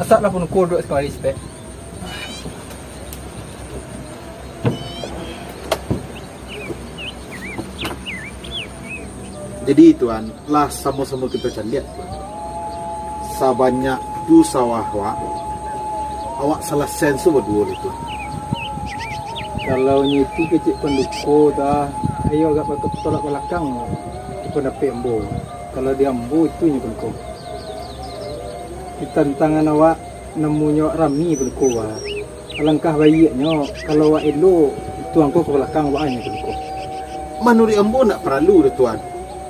Paksa lah pun ukur duduk sekali spek. Jadi tuan, lah sama-sama kita lihat tuan. Sabanyak tu sawah awak salah sensu berdua itu. Kalau nyiti kecil penduko dah, ayo agak bakal tolak belakang. Itu dapat embo. Kalau dia embo itu nya penduko. Kita tantangan awak nemunya rami penduko wah. Alangkah baiknya kalau awak elok tuan ko ke belakang awak nya penduko. Manuri embo nak perlu dah tuan.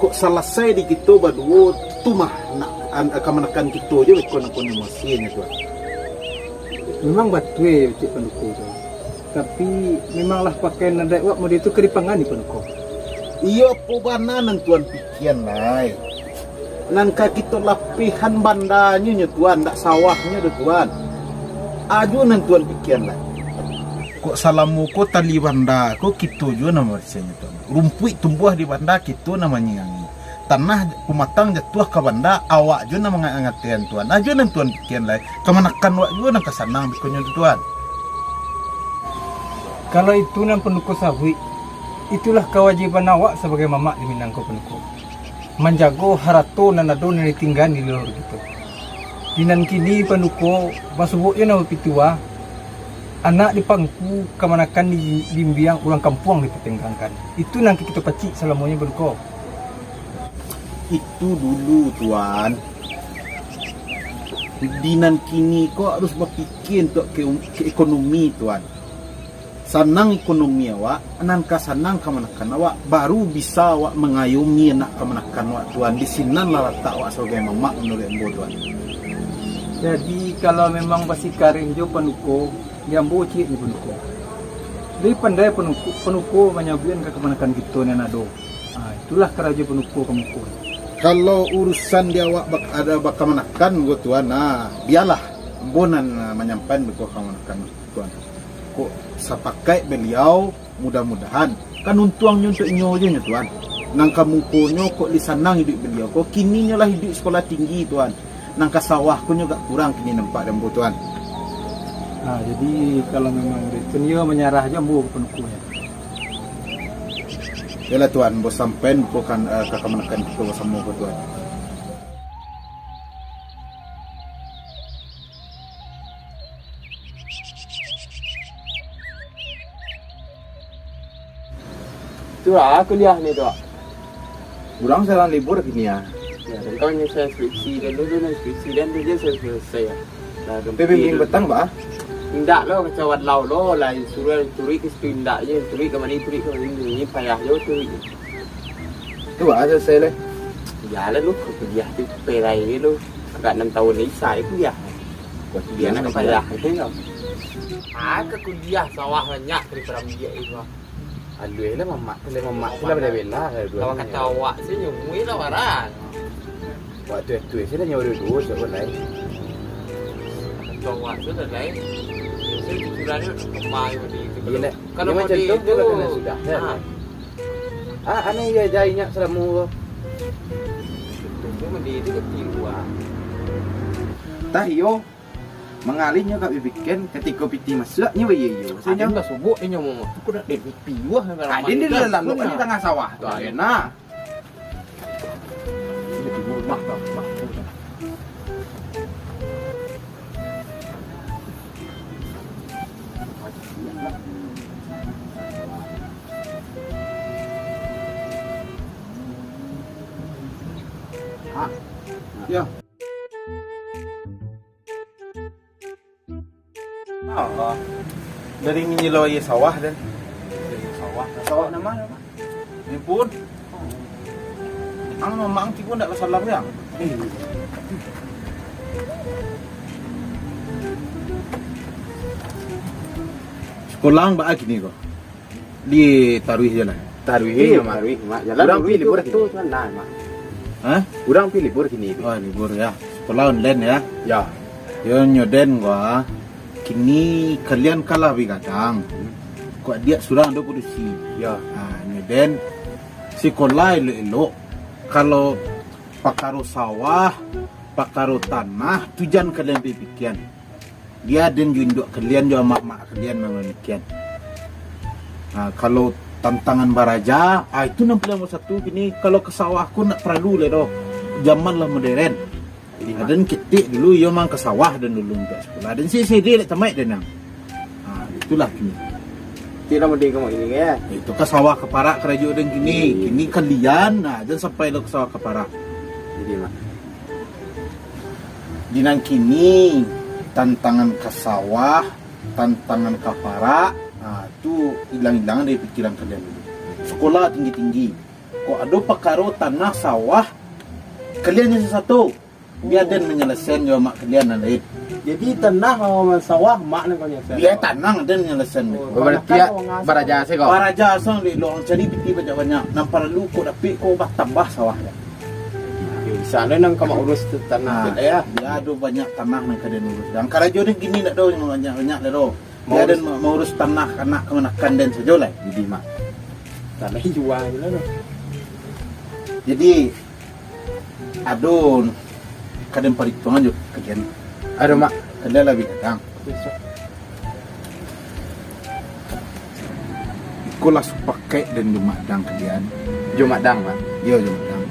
Kok selesai di kita berdua tu mah nak akan menekan kita je kon emosinya tuan. Memang batwe cik penduko tu. Tapi memanglah pakai nada awak model itu keripangan ni penduko. Iya pobana nang tuan pikian lai. Nangka kita lapihan bandanya nya tuan, dak sawahnya dah tuan. Aju nang tuan pikian lai. Kok salamu ko tali banda ko kita juga nama rasanya tuan. Rumput tumbuh di banda kita namanya yang tanah pematang jatuh ke banda awak juga nama ngatian tuan. Aju nang tuan pikian lai. Kemanakan awak juga nang kesanang bikonyo tuan. Kalau itu nan penduko sawi, itulah kewajiban awak sebagai mamak di Minangko penduko. Menjago harato nan ado nan ditinggal di luar gitu. Dinan kini penduko masubuknya nama pitua anak di pangku kemanakan di limbiang ulang kampung dipertengkangkan. Itu nanti kita pacik selamanya penduko. Itu dulu tuan. Dinan kini kok harus berpikir untuk ke ekonomi tuan. Sanang ekonomi awak, anangka sanang kemanakan awak, baru bisa awak mengayomi anak kemanakan awak tuan. Di sinan lah letak awak sebagai mamak menurut embo tuan. Jadi kalau memang basi karing jo penduko, dia ambo cik ni penduko. Dia pandai penduko menyabian ke kemanakan kita ni nado. Itulah keraja penduko kamu. Kalau urusan dia awak ada kemanakan go tuan, biarlah bonan menyampaikan ke kemanakan tuan. Kok sapakai beliau mudah-mudahan kan untuangnya untuk inyo je nya tuan. Nang kamu ponyo kok lisanang hidup beliau kok kini lah hidup sekolah tinggi tuan. Nang kasawah ko gak kurang kini nampak dembo tuan. Jadi kalau memang dia menyerah aja bu pendukunya. Yalah tuan, bos sampean bukan kakak menekan kita sama tuan. Tu kuliah ni tu. Kurang sekarang libur kini ya. Ya, dan kau ni saya skripsi dan dulu skripsi dan tu je saya selesai. Dah Bimbing petang ba? Tindak lo kecawat lau lo lah suruh turi ke tindak je turi ke mana turi ke ni payah jo turi. Tu ba selesai le. Ya lah lu kuliah tu perai ni lu agak 6 tahun ni saya kuliah. Buat Dia nak payah itu tau. Ke kuliah sawah banyak daripada dia itu. Aduh lah mamak pada bela kalau kata awak saya nyumui lah waran. Waktu itu saya dah nyawa dulu sebab lain. Kata awak sudah lain. Saya tujuannya kembali di Iya, kalau macam di tu itu kena sudah. Ane ya jainya selamu. Itu mandi itu ketiwa. Tahiyo mengalihnya kat bikin ketika piti masuknya bayi yo. Saya dah subuk dia nyomo. Aku dah piwah kalau. Ada di dalam tu kan di tengah sawah tu enak. Jadi rumah tak. Ya. Dari menyeloi sawah dan sawah nama ini pun ang mamang ti pun tak masalah yang sekolah ba gini kok di taruih jalan Taruih mak jalan taruih libur tu tuan dah mak. Hah? Kurang pilih libur kini. Oh libur ya sekolah online ya Ya. yo nyoden gua kini kalian kalah bigadang kok dia sudah ada produksi Ya. Nyoden sekolah elok kalau pakaro sawah pakaro tanah tujan kalian pikiran. Dia dan induk kalian juga mak kalian memang. Kalau tantangan baraja, itu 61 gini. Kalau ke sawahku nak perlu le doh. Zaman lah modern. Dan ketik dulu yo mang ke sawah dan dulu untuk sekolah. Dan si dia lek tamai dan itulah gini. Tidak mau kamu ini ya. Itu ke sawah keparak kerajo dan gini. Gini kalian dan sampai lo ke sawah keparak. Jadi mak. Dinang kini tantangan ke sawah, tantangan ke parak. Itu hilang-hilangan dari pikiran kalian dulu. Sekolah tinggi-tinggi. Kok ada pakaro tanah sawah, kalian yang satu. Dia dan menyelesaikan jawab mak kalian yang lain. Jadi tanah sama sawah mak nak punya. Dia tanang dan menyelesaikan. Berarti ya baraja sih kau. Baraja asal di lo cari piti banyak-banyak. Nampak lu kau dapat kau tambah sawah. Di sana nang kamu urus tanah ya. Dia ada banyak tanah yang kalian urus. Dan kalau jodoh gini nak do yang banyak-banyak le do. Dia dan mengurus tanah anak kemenakan dan sejolah. Jadi mak. Tanah jual je lah. Jadi adun kadang perhitungan juga kalian. Ada mak. Kalian lebih datang. Ikulah pakai dan jumadang kalian. Jumadang mak. Iya jumadang.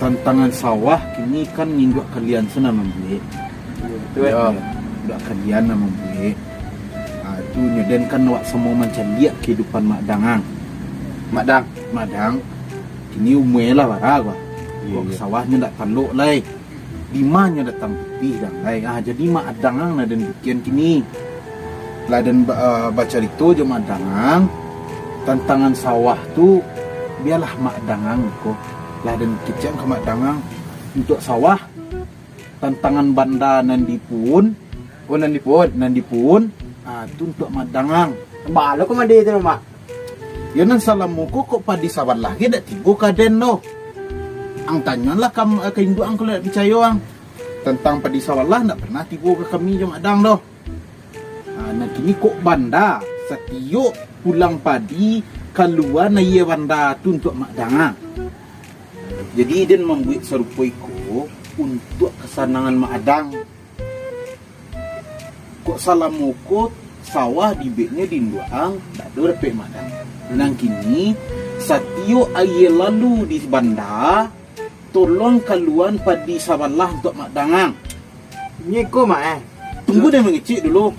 Tantangan sawah kini kan minggu kalian sana membeli. Itu ya. Udah kalian nak membeli. Itu nyeden kan wak semua macam dia kehidupan mak dangang. Madang. Kini umur lah barang gua. Kok sawahnya ndak taluk lai. Dimanya datang putih dan lai. Jadi mak dangang na dan bikin kini. Lah dan baca itu je mak dangang. Tantangan sawah tu biarlah mak dangang ko. Lah dan kecil ke mak dangang untuk sawah. Tantangan banda nanti pun. Nanti pun. Itu untuk mak dangang. Balo ko mandi itu mak. Yan ang salamuko kok pa di sawan lagi dak tibo ka den no. Ang tanyon lah kam kainduan ko la picayo ang tentang pa di sawan lah ndak pernah tibo ka kami yung adang do. Nah kini kok banda setiyo pulang padi keluar na iya banda tu untuk mak danga. Jadi den membuat serupoi ko untuk kesenangan mak adang. Kok salamuko sawah di beknya di Nduang tak ada repek madang. Nang kini satio aye lalu di banda tolong kaluan padi sawalah untuk makdangang. Nyeko mak Tunggu dia mengecik dulu.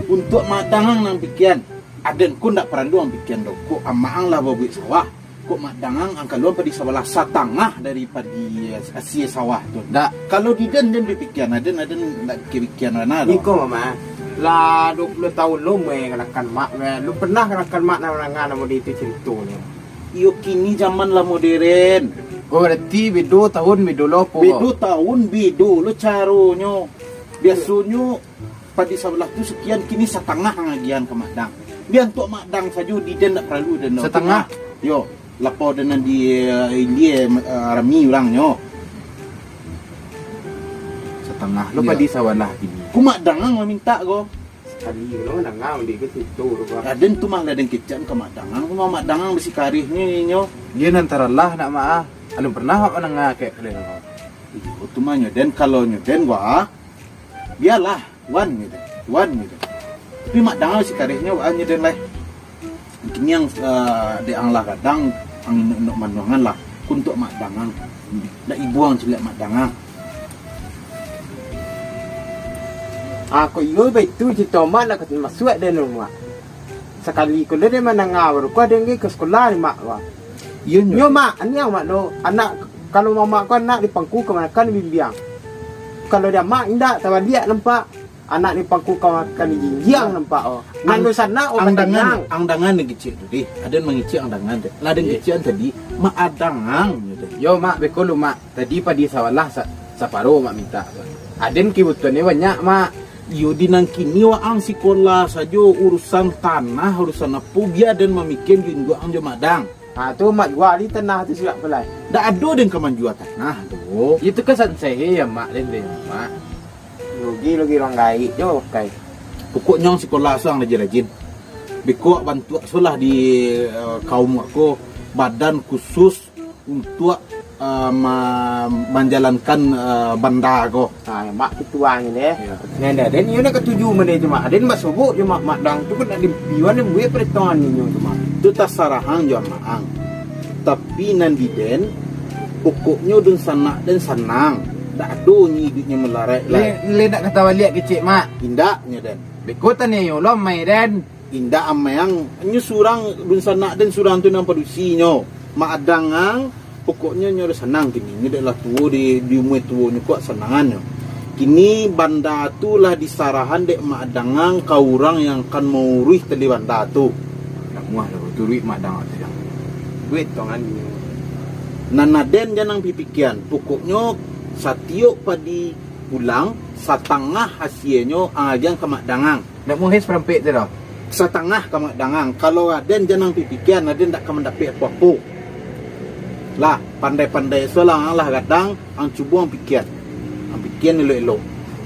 Untuk makdangang nang pikian. Aden ku ndak perandu ang pikian do. Ko amaang lah babuit sawah. Ko makdangang ang kaluan padi sawalah satangah dari padi asia sawah tu. Dak kalau di den pikian aden ndak pikian mana do. Nyeko mak. Lah 20 tahun lu menganakan mak, lu pernah kanakan mak nangan nama dia itu ceritanya. Iyo kini zaman lah modern. Oh berarti bedo tahun bedo lopo. Bedo tahun bedo lo caronyo. Biasanya padi sebelah tu sekian kini setengah ngagian ke makdang. Biar untuk makdang saja di den tak perlu den. Setengah. Yo, lapor dengan di dia rami orangnya. Setengah Lu padi sawalah ini. Ku makdang ang minta go. Sekali lo nangam di ke situ ro. Aden tu mah ladeng kecam ke makdang. Ku makdang ang besi karihnya nyo. Dia antara lah nak maah. Alun pernah apa nang kayak kalian ko. Itu tu mah nyoden kalau nyoden gua biarlah wan gitu. Tapi makdang ang besi karihnya wa nyoden lah. Kini yang de ang lah kadang ang induk manuangan lah untuk makdang ang. Da ibu ang celak makdang ang. Ako iyo ba itu cito mak nak masuk dan rumah. Sekali ko dia manangawar ko ada ke sekolah ni mak wa. Nyo mak, ani mak no anak kalau mama ko anak di pangku ke mana kan bimbang. Kalau dia mak indak tawa dia nampak anak di pangku ke makan jinjiang nampak oh. Nang sana ang dangan ni gicik tu deh. Ada mengicik ang dangan deh. Ladeng gician tadi mak adangang gitu. Yo mak bekolo mak. Tadi padi sawalah saparo mak minta. Aden kibutuannya banyak mak. Yo dinang kini wa ang sekolah saja urusan tanah urusan apa biar dan memikir juga ang jomadang. Tu mak jual di tanah tu silap pelai. Dak ada den kaman jual tanah tu. Itu kesan saya ya mak den mak. Logi orang gaik jo kai. Pokoknya ang sekolah sang rajin-rajin. Beko bantu solah di kaum aku badan khusus untuk menjalankan banda ko. Mak ketuanya deh. Ya. Nenda den yo nak ketuju mana cuma. Den mak sobok cuma mak dang tu kan ada biwan ni buat pertuan ni cuma. Itu tak sarahan jua maang. Tapi nanti den pokoknya dun sanak dan senang. Tak ada ni hidupnya melarat lah. Le nak kata balik kecik mak. Indaknya den. Bekotan ni yo lo mai den. Indak amayang nyu surang dun sanak dan surang tu nang padusinyo. Mak adangang pokoknya nyo senang kini. Nyo adalah tuo di umur tuo nyo kuat senangannya. Kini banda tu lah disarahan dek mak adangang kau orang yang akan mengurus tali banda tu. Nak muah lah tu duit mak dang tu yang. Duit tongan ni. Nanaden janang pipikian. Pokoknya satiok padi pulang setengah hasilnya ajang ke mak dangang. Nak muhis perampik tu dah. Setengah ke mak dangang. Kalau Aden janang pipikian Aden tak akan mendapat apa-apa. Lah pandai-pandai selang lah kadang ang cuba ang pikian. Ang pikian elok-elok.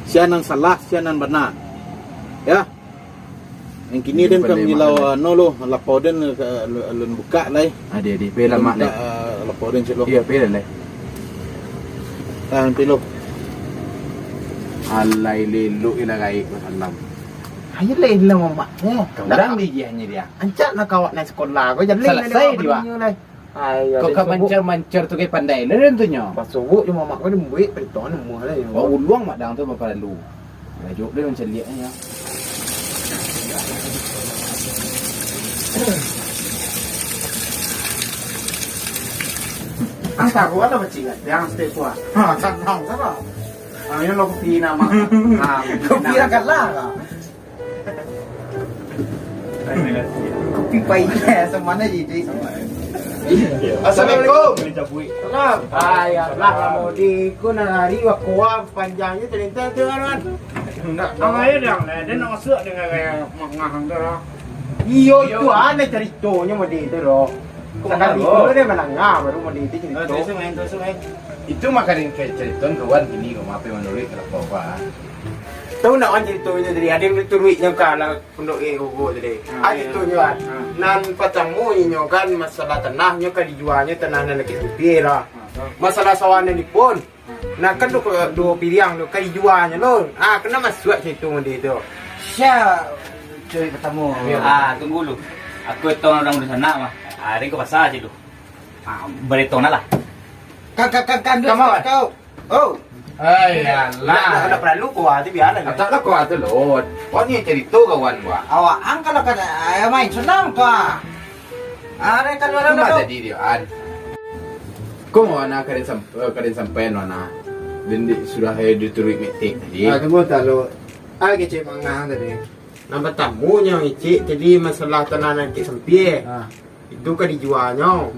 Sianan salah, sianan benar. Ya. Yang kini Den kami jilau lo lapor Den alun buka lah. Ada pela mak ni. Lapor Den celo. Ya pela lah. Pelo. Alai lelu ila gaik masalam. Ayo lain lah mak. Kadang dia hanya dia. Ancak nak kawak naik sekolah kau jadi selesai dia. Kau kau mancar tu kayak pandai lah tu nya. Pasubuk cuma mak kau dia buat perhitungan semua lah. Oh uluang mak dang tu berapa lalu. Lajuk dia macam lihat nya. Angkat kau ada macam ni. Yang stay kuat. Senang sama. Ini lo kopi nama. Kopi akan lah. Kopi pahit semana jadi sama. Assalamualaikum. Salam. Ayatlah mau di kuna hari wakwa panjangnya terintah tu kan. Ang ayo lang, dia nak masuk dengan ngahang tu lah. Iyo itu aneh ceritonya mau di itu loh. Sekali itu dia menangah baru mau di itu cerita. Itu makanin kayak cerita kawan gini kau mape menulis kalau apa. Tahu nak orang ceritanya tadi ada yang tulis yang kalah pondok gogo tadi. Ada itu kan. Nan pacangmu ini kan masalah tanahnya kan dijualnya tanah nak kita lah. Masalah sawannya ni pun. Nah kan dua pilihan tu kan dijualnya loh. Kena masuk cerita tadi tu. Siapa cari ketemu? Tunggu dulu. Aku tahu orang di sana mah. Ada kau pasal je tu. Beritong lah. Kau. Oh. Ayolah. Nak perlu kuat tu biar lah. Tak lah kuat tu loh. Kau ni cerita kawan gua. Awak angkat lah kata main senang kah? Ada kalau orang Cuma tu. jadi dia an. Kau mau anak kalian sampai mana? Dan sudah ada tulis meeting tadi. Tunggu tahu. Cik mangang tadi. Nama tamunya cik jadi masalah tanah nanti sampai. Itu kan dijualnya.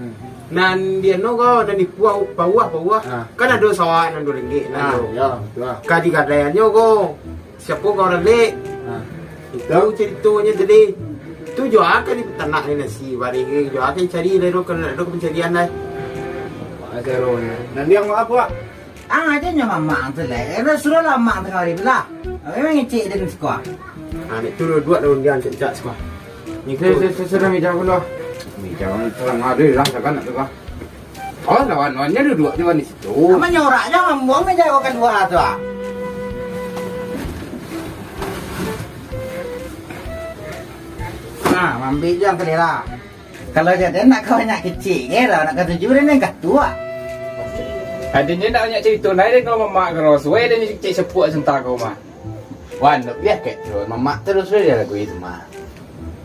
Nan dia no go dan di bawah kan ada sawah nan RM2 nan Ya, betul. kadi kadayannya go siapa kau relek itu ceritanya tadi tu jual kan di tanah ni nasi bari jual kan cari dari do pencarian dah Nanti yang apa? Aja nya mamang tu lah. Era suruh lah mak tu kali belah. Memang cik dia sekolah. itu dua daun dia cak sekolah ni saya meja pula meja orang ada lah kan tu kah oh lawan-lawannya dua juga di situ Apa nyorak jangan buang meja kau kan dua tu ah. Mampi jangan kali lah. Kalau jadi nak kau nak kecil ke lah nak kata jujur ni kat tua. Adanya nak banyak cerita lain dia kalau mamak keros. Wei dia ni cik sepuk sentak kau mah. Wan biar ket terus mamak terus dia lagu itu mah.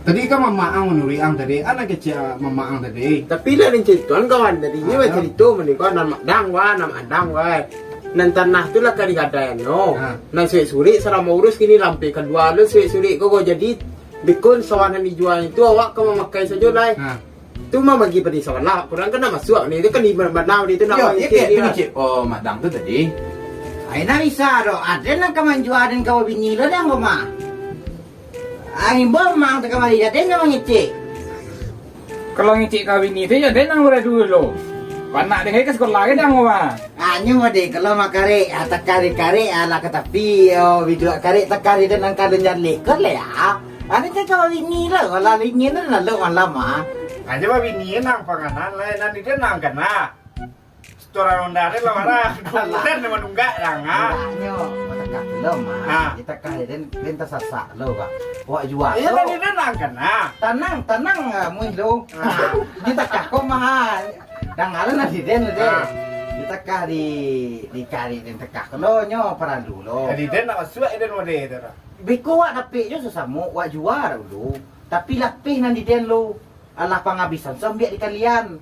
Tadi kan mama ang menuri ang tadi, anak kecil mama ang tadi. Tapi lah ni cerita kawan tadi ni macam cerita meni kau nama dang nan tanah tu lah kali kadayan no. Nan suri selama urus kini lampai kedua lu suri kau jadi bikun sawanan dijual itu awak kau memakai saja lah. Tu mah bagi pada sawan lah. Kurang kan nak masuk ni dia kan di benar di tu nak Yo, oh mak dang tu tadi. Ay na bisa do. Ada nak kaman jual dan kau bini lo dah rumah. Ay bomang tak kamari ada nak ngecek. Kalau ngecik kawin ni tu ya dia nang berat dulu. Panak dengan ke sekolah ke dah mah. Anyu made kalau makare kare ala kata pi video kare takari dan angka dan jale ke le ya. Ani tak kau bini lo kalau bini lo nak lo lama. Aja bah bini nang panganan lain nanti dia nang kena. Tora ronda deh lah marah. Kemudian nama nunggak danga. Nyo, matakak lo Ah. Kita kali den tasasa lo ka. Wa jual. Iya tadi dia nangkan nah. Tanang mu lo. Kita kah ko mahal. Dangalan na di den de. Kita kah di kari den takak lo nyo para dulu. Jadi dia nak masuk dia mau deh tu. Biko wa napi yo sesamo wa juara lo. Tapi lapih nan di den lo. Alah pangabisan sambil di kalian.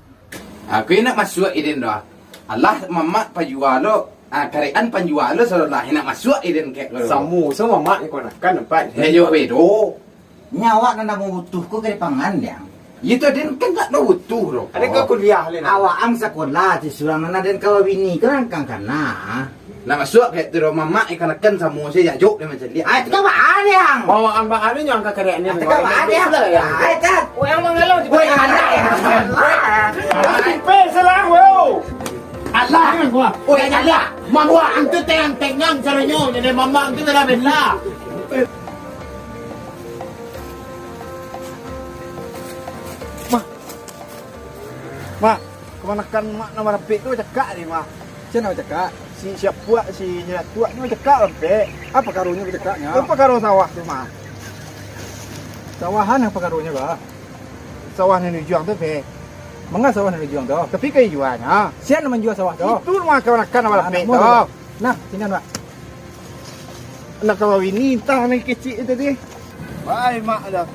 Aku nak masuk iden dah. Allah mamak pajualo, karean panjualo salah nak masuk iden kek lo. Samu semua mak ni kau nak kan nampak. Hejo bedo. Nyawa na namu butuhku kay pangan Itu den kan tak no utuh ro. Ada kau kuliah le nak. Awa ang sekolah di surang na den kawawini kan kana. Nak masuk kek tu mamak ikan kan samu saya jok dia macam dia. Ay, tika ba yang? Bawa ang bang anu nyang kakak ni. Tika ba yang? Ay, tat. Yang mengalau di Woi, anak ya. Pe selang wo. Allah. Oi ala. Mangwa ang tu teng tengang cara nyo jadi mama ang tu dah bela. Mak, kemanakan mak nama rapik tu cakap ni mak. Macam mana cakap? Si siap buat si nyerak tua ni cakap rapik. Apa karunya cakapnya? Apa karo sawah tu mak? Sawahan apa karunya kah? Sawah ni juang tu pe. Mengapa sawah nak dijuang tu? Tapi kai jualnya. Siapa nak menjual sawah tu? Itu mak kemanakan nama rapik Anakmu tu. tu. Nah, sini Pak. Nak kawin ni entah ni kecil itu dia. Baik mak dah.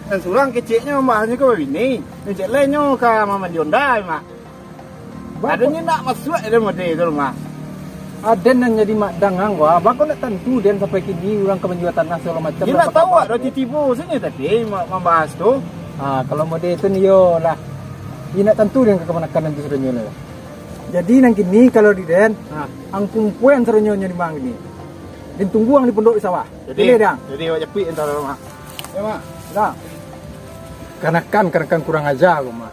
Dan surang kecilnya maknya kawin ni. Ni cek lainnya ka mama diondai mak. Adanya nak masuk ada model tu mak. Ada yang jadi mak dangang wah. Bako nak tentu dan sampai kini orang ke menjual tanah segala macam. Dia nak tahu ada tipu sini tadi membahas tu. Kalau model itu ni yo lah. Dia nak tentu dengan kemanakan nanti sudah nyonya lah. Jadi nang kini kalau di den, ang kumpuan sudah nyonya di bang ini. Dan tunggu ang di pondok di sawah. Boleh dang. Jadi awak cepit entar mak. Ya mak. Dah. Kanakan kurang ajar aku mah.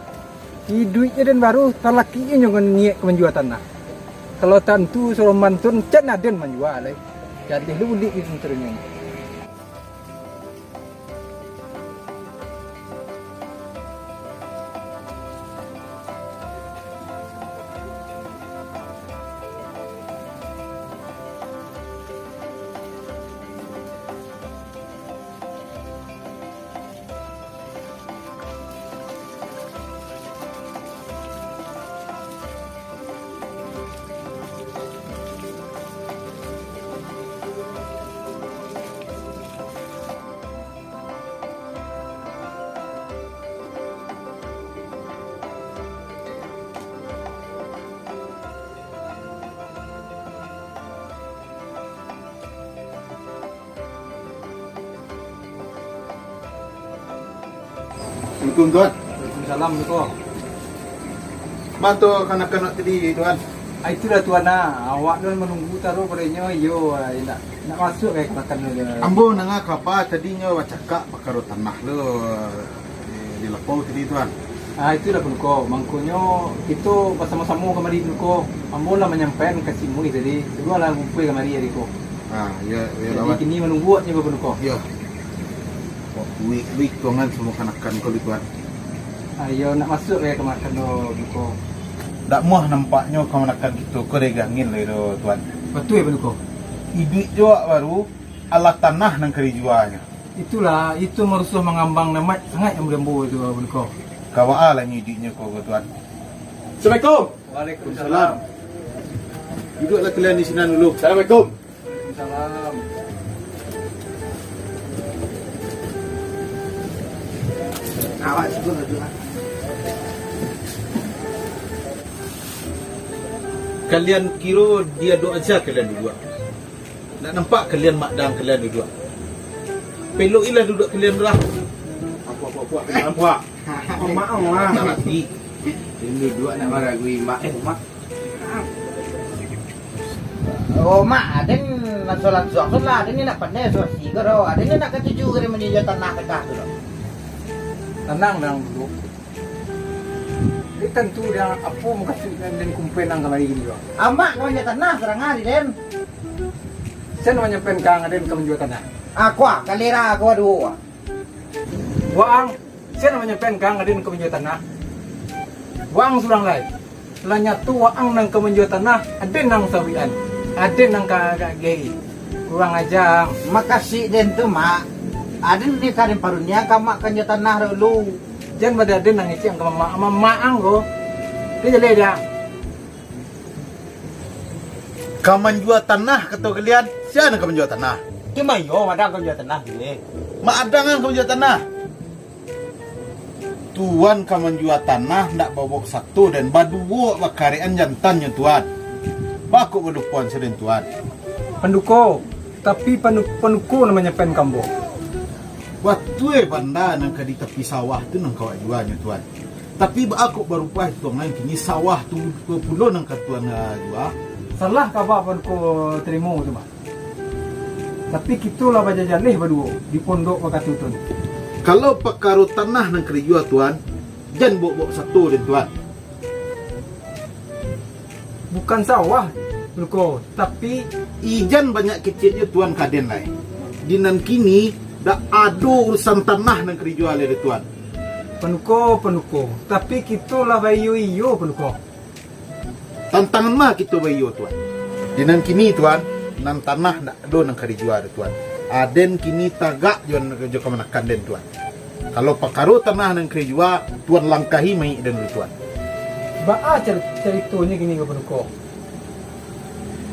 Di duitnya dan baru talakinya jangan niat ke menjual tanah. Kalau tentu suruh mantun cen aden menjual leh. Jadi lu ulik itu terusnya. Assalamualaikum tuan. Waalaikumsalam tu. Mantu kanak-kanak tadi tuan. Itulah tuan awak don menunggu taruh padanya yo nak masuk kayak makan dulu. Ambo nanga kapa tadinya awak cakap bakar tanah lo di lepau tadi tuan. Itulah penuko. Mangkonyo itu bersama-sama kemari penuko. Ambo lah menyampaikan ke simu tadi. Dua lah kumpul kemari adiko. Ya Jadi lawan. kini menunggu nya penuko. Ya. Week tuangan semua kanak-kanak kau tuan. Ayo nak masuk kayak kemakan do penuko. Tak muah nampaknya kanak-kanak kita kau regangin lo tuan. Betul ya penuko. Iduit juga baru alat tanah nang keri jualnya. Itulah itu merusuh mengambang nama sangat yang berembu itu penuko. Kawa lah iduitnya kau tuan. Assalamualaikum. Waalaikumsalam. Duduklah kalian di sini dulu. Assalamualaikum. Salam. Awak sebut tu. Kalian kira dia doa aja kalian duduk. Nak nampak kalian makdang kalian duduk. Pelok ilah duduk kalian belah. Apa? Mak mak. Tak mati. Ini dua nak marah gue mak mak. Oh mak, ada nak solat zuhur lah, ada nak pandai solat tiga ro, ada nak ketujuh kali meninjau tanah tekah tu ro. Tenang dang dulu. Dia tentu dia apa muka dan kumpul nang kemari ini doang. Amak kau nyata tanah serang hari den. Saya nak nyampein kang ada ke menjual tanah. Aku kalera aku dua. Wang, saya nak nyampein kang ada ke menjual tanah. Wang surang lain. Lanya tu waang nang ke menjual tanah, ada nang sawian, ada nang kagak gay. Kurang ajar. Makasih den tu mak. Ada di karin parunya kamak kan tanah dulu. Jangan pada ada nang isi yang ke mama ang ko. Dia jadi dia. Kau menjual tanah kata kalian, siapa kau menjual tanah? Cuma yo madang kan tanah ni. Mak adangan kau menjual tanah. Tuan kau menjual tanah nak bawa satu dan baduo bakarian jantannya tuan. Bakuk berdupuan sering tuan. Penduko, tapi penduko namanya pen kambo. Waktu banda nang di tepi sawah tu nang kau jualnya tuan. Tapi aku baru pas tuan lain kini sawah tu 20 nang tuan jual. Salah kabar penduko terima tu mak. Tapi kita lah baca jalih berdua di pondok waktu tu. Kalau perkara tanah nang jual tuan, jangan bawa satu dan tuan. Bukan sawah penduko, tapi Ijan banyak kecilnya tuan kaden lain. Dinan kini dah ada urusan tanah nang jual le tuan. penduko. Tapi kita lah bayu iyo penduko. Tantangan mah kita bayo tuan. Dinan kini tuan, nan tanah nak do nang jual tuan. Aden kini tagak jon kerja kemenakan den tuan. Kalau perkara tanah nang jual, tuan langkahi mai den tuan. Baa ceritanya gini ke penduko.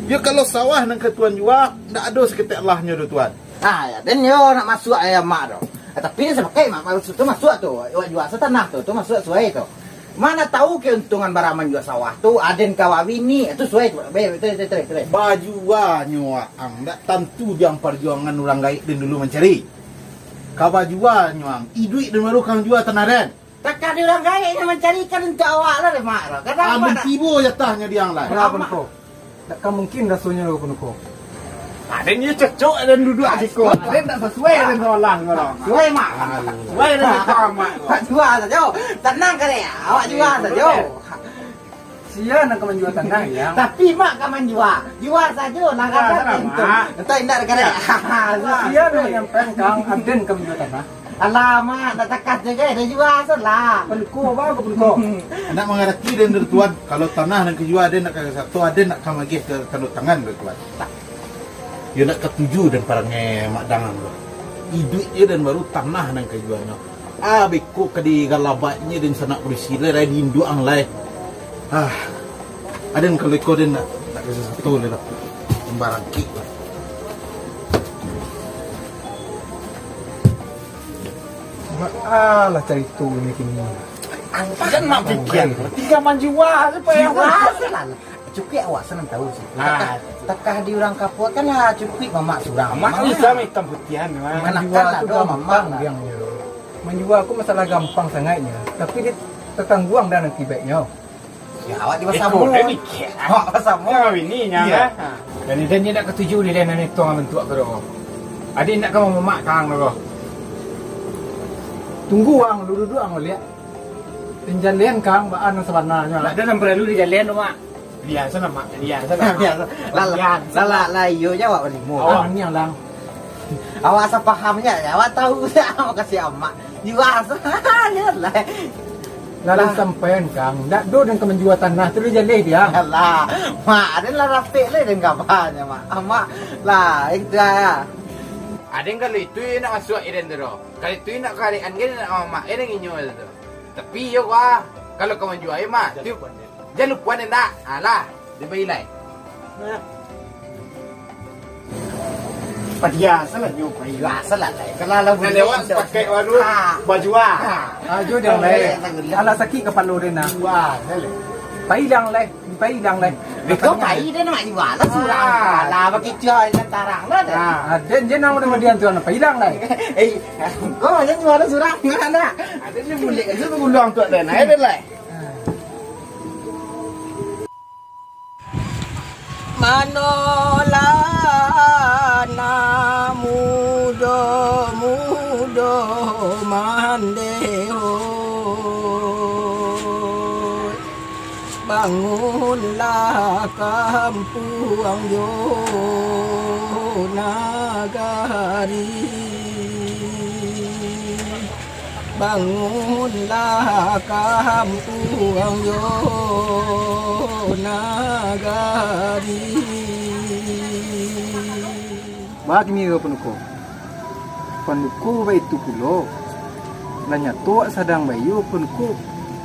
Ya kalau sawah nang tuan jual, ndak ada seketek lahnya do tuan. Ya dan yo nak masuk ayam mak tu. Tapi ni sebagai mak masuk tu masuk tu. Jual setanah tu masuk suai tu. Mana tahu keuntungan baraman jual sawah tu aden kawawini itu suai betul. Baju nyuang ndak tentu jang perjuangan orang gaib dan dulu mencari. Kabajua nyuang, iduit dan baru kang jual tanah den. Takkan dia orang kaya yang mencarikan untuk awak lah deh mak. Kenapa Amin tak? tibo jatahnya diang lain. Kenapa penduko? Takkan mungkin rasanya lo penduko. Ada ni cocok dan duduk adikku. Ada tak sesuai dengan orang orang. Suai mak. Sesuai dengan orang mak. Awak jual saja. Tenang kan ya. Awak jual saja. Sia nak menjual tanah ya. Tapi mak kaman jual. Jual saja nak kata tentu. Entah indah kan ya. Sia nak menyampaikan kang aden ke menjual tanah. Alamak, nak takat juga dah jual salah. Penduko apa ke penduko? Nak mengaraki dan tuan, kalau tanah nak jual ada nak satu ada nak kamagih ke tanduk tangan tuan. Ya nak ketujuh dan parangnya mak dangan tu. Iduitnya dan baru tanah nang kejualnya. Beko kadi galabatnya dan sanak polisi le rai dindu ang lai. Aden kalau ikut dan nak ke satu le lah. Sembarang kik lah. Alah cerita ni kini. Jangan mak fikir. Tiga manjiwa supaya Jual salah. Cukik awak senang tahu sih. Takah di orang kapur kan lah cukik mamak surang. mak bisa hitam putihan memang. Mana Menjual kan tu ada gampang mamang yang menjual aku masalah gampang sangatnya. Tapi dia tertangguang dan akibatnya. Ya awak di pasar mu. Awak pasar mu. Ya ini nya. Dan dia nak ketujuh ni dan ni tuang bentuk ke doh. Adik nak kamu mamak kang doh. Tunggu ang duduk ang lihat. Penjalian kang baan sebenarnya. Nak dalam perlu di jalan tu mak. Biasa nak mak. Biasa nak. Lala iyo jawab ni mu. Awak ni lang. Awak asal pahamnya ya. Awak tahu awak kasih amak. Jual salah lah. Lalu sampean kang. Nak do dan kemenjual tanah tu dia jalih dia. Alah, mak ada lah rapi le dengan kapalnya mak. Amak lah itu ya. Ada yang kalau itu nak masuk iden tu. Kalau itu nak kari angin nak mak iden nginyol tu. Tapi yo kalau kau menjual mak, tu jangan lupa nenda. Alah, dia bayi lain. Padia salah nyu pai. Ya salah lah. Kalau lah Nak lewat pakai waru baju Ajo dia lai. Alah sakit kepala dia nak. Wah, salah. Pailang lai. Pailang lai. Kau pai dia nak jual lah surang. Lah bagi jual lantarang lah dah. Den je nama dia tuan pailang lai. Kau macam jual lah surang mana? Ada ni mulik aja tu ulang tu dan ada lah. Manolah na mudo mandeho bangunlah kampung yo nagari bangunlah kampung yo nagari. Bagni yo penuko. Penuko itu pulo. Nanya tua sedang bayu penuko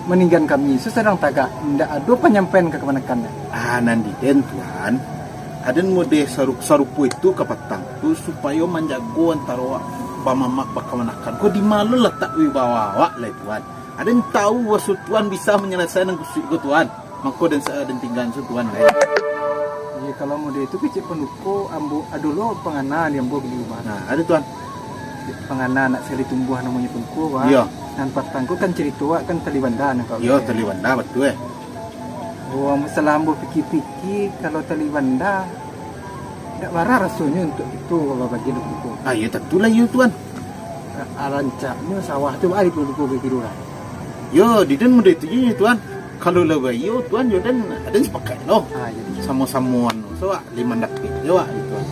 meninggal kami sedang tagak ndak ada penyampaian ke kemenakan. Nanti den tuan. Aden mode saruk-sarupu itu kapatang tu supaya menjago antara pamamak bakawanakan. Kau di malu letak wibawa lah tuan. Aden tahu wasu tuan bisa menyelesaikan kusik ko tuan. Mako dan saya dan tinggal tuan lain. Ya kalau mode itu kecil penuko ambu adulo penganan yang bo di rumah. Nah, ada tuan. Penganan nak seli tumbuh namanya penuko wah. Iya. Dan patangku kan cerita kan Talibanda kau. Yo Talibanda betul Oh, masalah ambo fikir-fikir kalau Talibanda tak marah rasanya untuk itu kalau bagi penuko. Ya tentulah yo tuan. Arancaknya sawah tu ari penuko begitu lah. Yo di den mode itu je tuan. Kalau lebih yo tuan yo dan ada sepakai loh. Jadi Sama-samuan so 5 dakik yo tuan.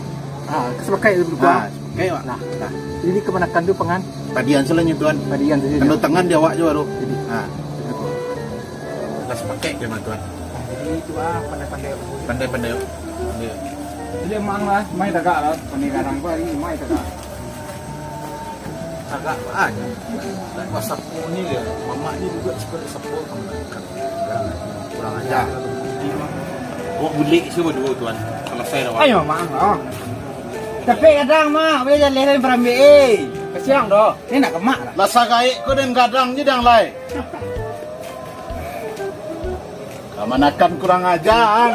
kesepakai itu penuko. Sepakai wak. Nah, jadi kemenakan tu pengan Padian selanya tuan. padian saja. Kando tangan dia wak je baru. Jadi Kita sepakai gimana tuan. jadi itu pandai-pandai. Pandai-pandai yo. Jadi mang lah, mai tagak lah. Kami kadang pa ini mai tagak. Agak banyak. Dan wasapu ni dia. Mama ni juga suka sapu kemenakan. Kurang ajar. Oh bulik siapa dua tuan. Kalau saya dah. Ayo mang. Tapi kadang mak boleh jalan leher perambil. Kesiang doh. Ini nak kemak lah. Lasa gaik ko dan gadang je dang lai. Kamanakan kurang ajar.